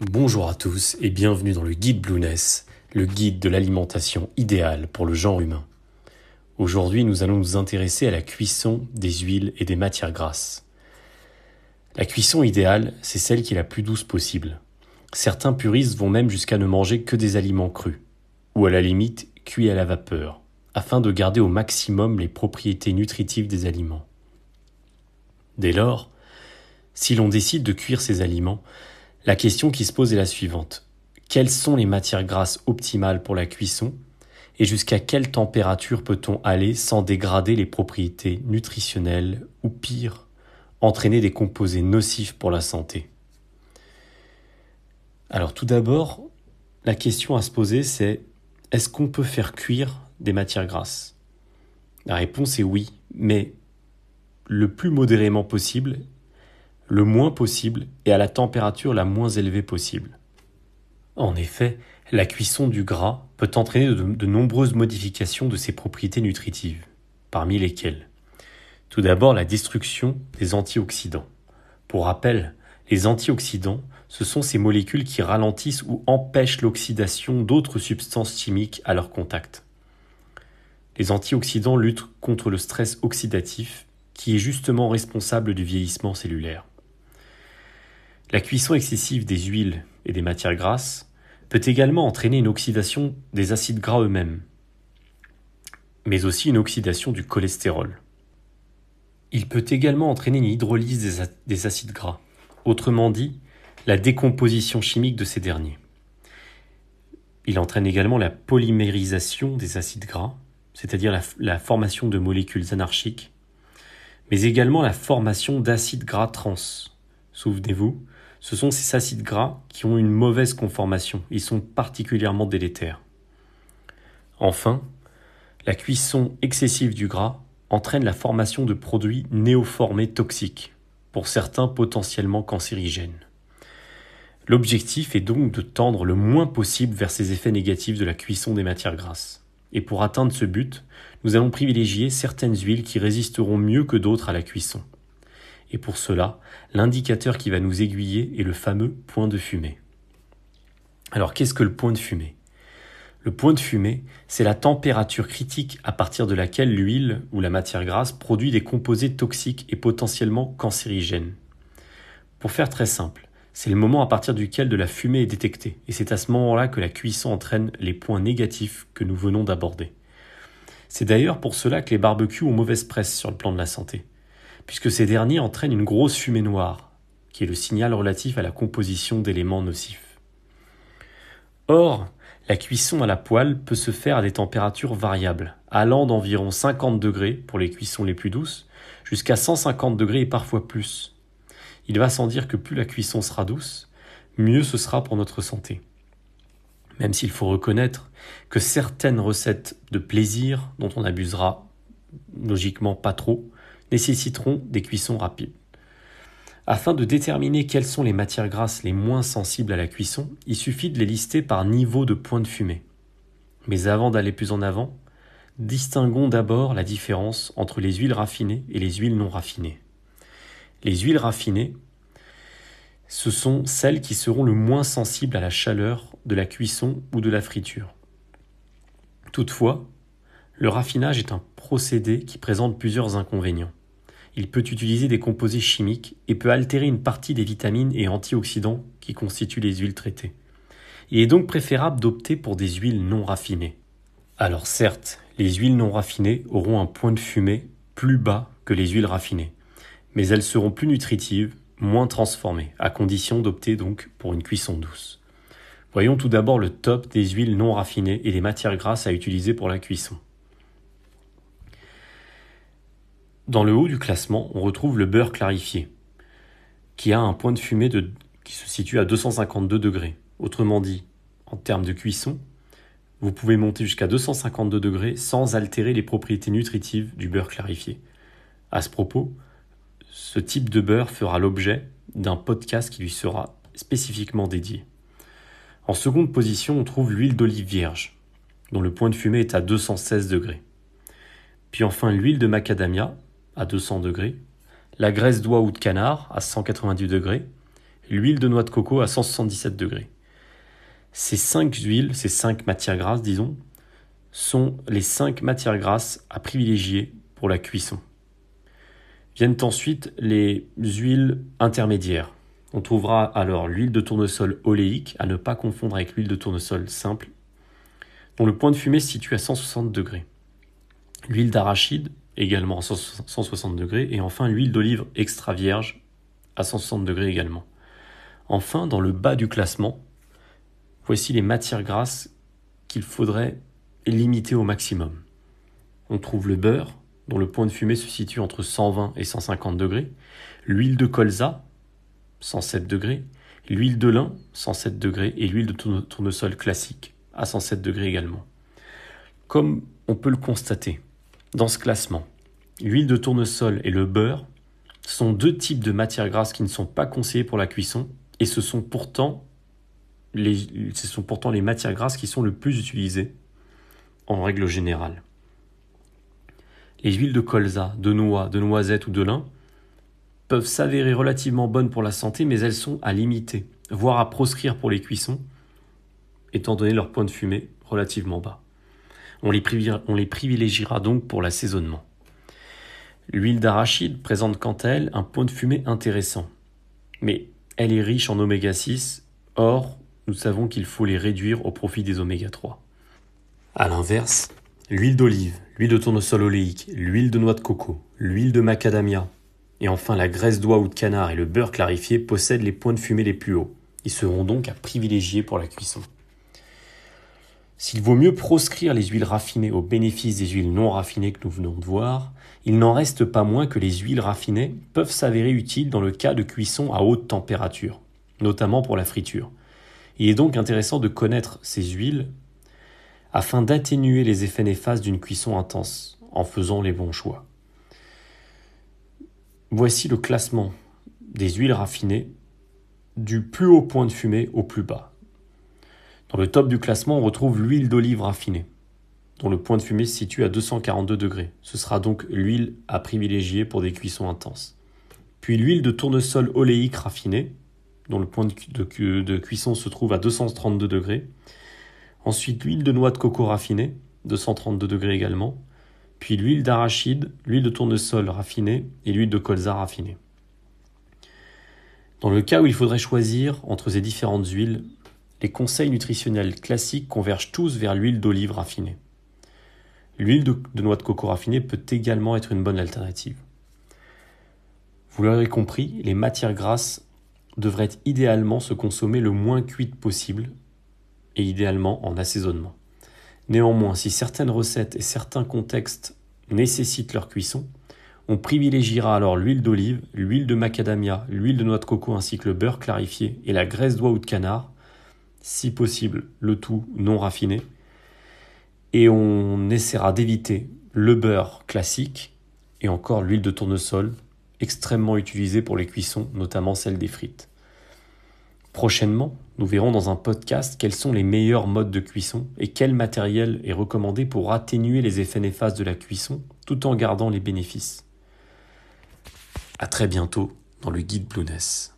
Bonjour à tous et bienvenue dans le guide Blueness, le guide de l'alimentation idéale pour le genre humain. Aujourd'hui, nous allons nous intéresser à la cuisson des huiles et des matières grasses. La cuisson idéale, c'est celle qui est la plus douce possible. Certains puristes vont même jusqu'à ne manger que des aliments crus, ou à la limite cuits à la vapeur, afin de garder au maximum les propriétés nutritives des aliments. Dès lors, si l'on décide de cuire ces aliments, la question qui se pose est la suivante. Quelles sont les matières grasses optimales pour la cuisson et jusqu'à quelle température peut-on aller sans dégrader les propriétés nutritionnelles ou pire, entraîner des composés nocifs pour la santé? Alors tout d'abord, la question à se poser c'est est-ce qu'on peut faire cuire des matières grasses? La réponse est oui, mais le plus modérément possible, le moins possible et à la température la moins élevée possible. En effet, la cuisson du gras peut entraîner de nombreuses modifications de ses propriétés nutritives, parmi lesquelles tout d'abord la destruction des antioxydants. Pour rappel, les antioxydants, ce sont ces molécules qui ralentissent ou empêchent l'oxydation d'autres substances chimiques à leur contact. Les antioxydants luttent contre le stress oxydatif qui est justement responsable du vieillissement cellulaire. La cuisson excessive des huiles et des matières grasses peut également entraîner une oxydation des acides gras eux-mêmes, mais aussi une oxydation du cholestérol. Il peut également entraîner une hydrolyse des acides gras, autrement dit, la décomposition chimique de ces derniers. Il entraîne également la polymérisation des acides gras, c'est-à-dire la formation de molécules anarchiques, mais également la formation d'acides gras trans. Souvenez-vous, ce sont ces acides gras qui ont une mauvaise conformation. Ils sont particulièrement délétères. Enfin, la cuisson excessive du gras entraîne la formation de produits néoformés toxiques, pour certains potentiellement cancérigènes. L'objectif est donc de tendre le moins possible vers ces effets négatifs de la cuisson des matières grasses. Et pour atteindre ce but, nous allons privilégier certaines huiles qui résisteront mieux que d'autres à la cuisson. Et pour cela, l'indicateur qui va nous aiguiller est le fameux point de fumée. Alors qu'est-ce que le point de fumée? Le point de fumée, c'est la température critique à partir de laquelle l'huile ou la matière grasse produit des composés toxiques et potentiellement cancérigènes. Pour faire très simple, c'est le moment à partir duquel de la fumée est détectée, et c'est à ce moment-là que la cuisson entraîne les points négatifs que nous venons d'aborder. C'est d'ailleurs pour cela que les barbecues ont mauvaise presse sur le plan de la santé, puisque ces derniers entraînent une grosse fumée noire, qui est le signal relatif à la composition d'éléments nocifs. Or, la cuisson à la poêle peut se faire à des températures variables, allant d'environ 50 degrés pour les cuissons les plus douces, jusqu'à 150 degrés et parfois plus. Il va sans dire que plus la cuisson sera douce, mieux ce sera pour notre santé. Même s'il faut reconnaître que certaines recettes de plaisir, dont on abusera logiquement pas trop, nécessiteront des cuissons rapides. Afin de déterminer quelles sont les matières grasses les moins sensibles à la cuisson, il suffit de les lister par niveau de point de fumée. Mais avant d'aller plus en avant, distinguons d'abord la différence entre les huiles raffinées et les huiles non raffinées. Les huiles raffinées, ce sont celles qui seront le moins sensibles à la chaleur de la cuisson ou de la friture. Toutefois, le raffinage est un procédé qui présente plusieurs inconvénients. Il peut utiliser des composés chimiques et peut altérer une partie des vitamines et antioxydants qui constituent les huiles traitées. Il est donc préférable d'opter pour des huiles non raffinées. Alors certes, les huiles non raffinées auront un point de fumée plus bas que les huiles raffinées, mais elles seront plus nutritives, moins transformées, à condition d'opter donc pour une cuisson douce. Voyons tout d'abord le top des huiles non raffinées et des matières grasses à utiliser pour la cuisson. Dans le haut du classement, on retrouve le beurre clarifié, qui a un point de fumée qui se situe à 252 degrés. Autrement dit, en termes de cuisson, vous pouvez monter jusqu'à 252 degrés sans altérer les propriétés nutritives du beurre clarifié. À ce propos, ce type de beurre fera l'objet d'un podcast qui lui sera spécifiquement dédié. En seconde position, on trouve l'huile d'olive vierge, dont le point de fumée est à 216 degrés. Puis enfin l'huile de macadamia, à 200 degrés, la graisse d'oie ou de canard à 190 degrés, l'huile de noix de coco à 177 degrés. Ces 5 huiles, ces 5 matières grasses, disons, sont les 5 matières grasses à privilégier pour la cuisson. Viennent ensuite les huiles intermédiaires. On trouvera alors l'huile de tournesol oléique, à ne pas confondre avec l'huile de tournesol simple, dont le point de fumée se situe à 160 degrés. L'huile d'arachide, également à 160 degrés, et enfin l'huile d'olive extra vierge à 160 degrés également. Enfin, dans le bas du classement, voici les matières grasses qu'il faudrait limiter au maximum. On trouve le beurre, dont le point de fumée se situe entre 120 et 150 degrés, l'huile de colza, 107 degrés, l'huile de lin, 107 degrés, et l'huile de tournesol classique, à 107 degrés également. Comme on peut le constater, dans ce classement, l'huile de tournesol et le beurre sont deux types de matières grasses qui ne sont pas conseillées pour la cuisson, et ce sont pourtant les matières grasses qui sont le plus utilisées en règle générale. Les huiles de colza, de noix, de noisette ou de lin peuvent s'avérer relativement bonnes pour la santé, mais elles sont à limiter, voire à proscrire pour les cuissons, étant donné leur point de fumée relativement bas. On les privilégiera donc pour l'assaisonnement. L'huile d'arachide présente quant à elle un point de fumée intéressant, mais elle est riche en oméga 6, or nous savons qu'il faut les réduire au profit des oméga 3. A l'inverse, l'huile d'olive, l'huile de tournesol oléique, l'huile de noix de coco, l'huile de macadamia, et enfin la graisse d'oie ou de canard et le beurre clarifié possèdent les points de fumée les plus hauts. Ils seront donc à privilégier pour la cuisson. S'il vaut mieux proscrire les huiles raffinées au bénéfice des huiles non raffinées que nous venons de voir, il n'en reste pas moins que les huiles raffinées peuvent s'avérer utiles dans le cas de cuisson à haute température, notamment pour la friture. Il est donc intéressant de connaître ces huiles afin d'atténuer les effets néfastes d'une cuisson intense, en faisant les bons choix. Voici le classement des huiles raffinées du plus haut point de fumée au plus bas. Dans le top du classement, on retrouve l'huile d'olive raffinée, dont le point de fumée se situe à 242 degrés. Ce sera donc l'huile à privilégier pour des cuissons intenses. Puis l'huile de tournesol oléique raffinée, dont le point de cuisson se trouve à 232 degrés. Ensuite, l'huile de noix de coco raffinée, 232 degrés également. Puis l'huile d'arachide, l'huile de tournesol raffinée et l'huile de colza raffinée. Dans le cas où il faudrait choisir entre ces différentes huiles, les conseils nutritionnels classiques convergent tous vers l'huile d'olive raffinée. L'huile de noix de coco raffinée peut également être une bonne alternative. Vous l'aurez compris, les matières grasses devraient idéalement se consommer le moins cuites possible et idéalement en assaisonnement. Néanmoins, si certaines recettes et certains contextes nécessitent leur cuisson, on privilégiera alors l'huile d'olive, l'huile de macadamia, l'huile de noix de coco ainsi que le beurre clarifié et la graisse d'oie ou de canard, si possible le tout non raffiné, et on essaiera d'éviter le beurre classique et encore l'huile de tournesol, extrêmement utilisée pour les cuissons, notamment celle des frites. Prochainement, nous verrons dans un podcast quels sont les meilleurs modes de cuisson et quel matériel est recommandé pour atténuer les effets néfastes de la cuisson tout en gardant les bénéfices. À très bientôt dans le guide Blueness.